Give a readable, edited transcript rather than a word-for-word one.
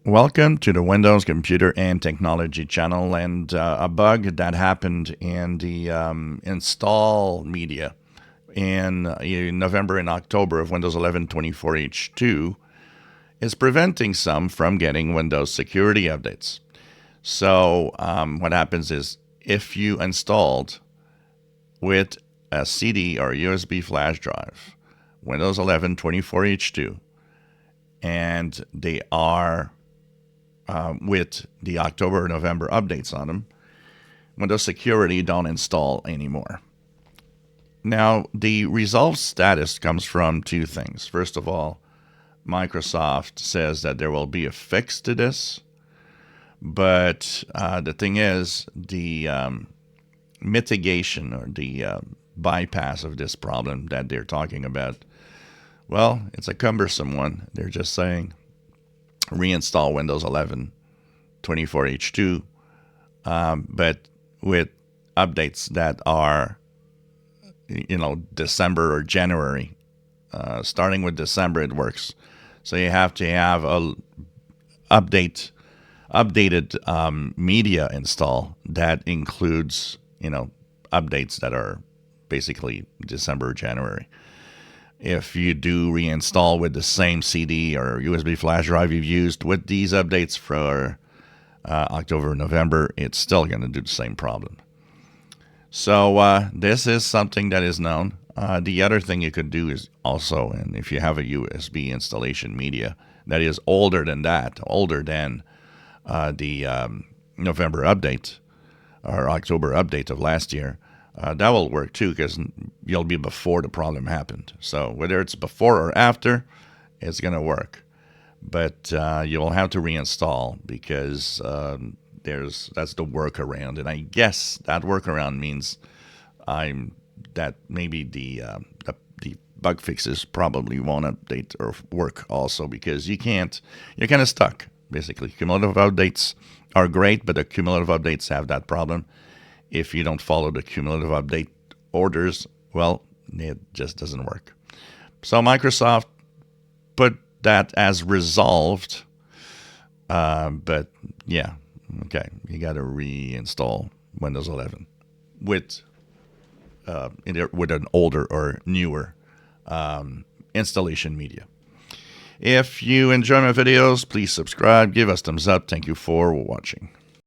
Welcome to the Windows Computer and Technology channel, and a bug that happened in the install media in November and October of Windows 11 24H2 is preventing some from getting Windows security updates. So what happens is if you installed with a CD or USB flash drive Windows 11 24H2 and they are with the October or November updates on them, Windows Security don't install anymore. Now, the resolved status comes from two things. First of all, Microsoft says that there will be a fix to this, but the thing is, the mitigation or the bypass of this problem that they're talking about, well, it's a cumbersome one. They're just saying reinstall Windows 11 24H2, but with updates that are, December or January. Starting with December, it works. So you have to have a updated media install that includes, updates that are basically December or January. If you do reinstall with the same CD or USB flash drive you've used with these updates for October, November, it's still going to do the same problem. So this is something that is known. The other thing you could do is also, and if you have a USB installation media that is older than the November update or October update of last year, that will work too, because you'll be before the problem happened. So whether it's before or after, it's going to work. But you'll have to reinstall because that's the workaround. And I guess that workaround means that maybe the bug fixes probably won't update or work also, because you're kind of stuck, basically. Cumulative updates are great, but the cumulative updates have that problem. If you don't follow the cumulative update orders, well, it just doesn't work. So Microsoft put that as resolved, but yeah, okay, you got to reinstall Windows 11 with an older or newer installation media. If you enjoy my videos, please subscribe, give us thumbs up. Thank you for watching.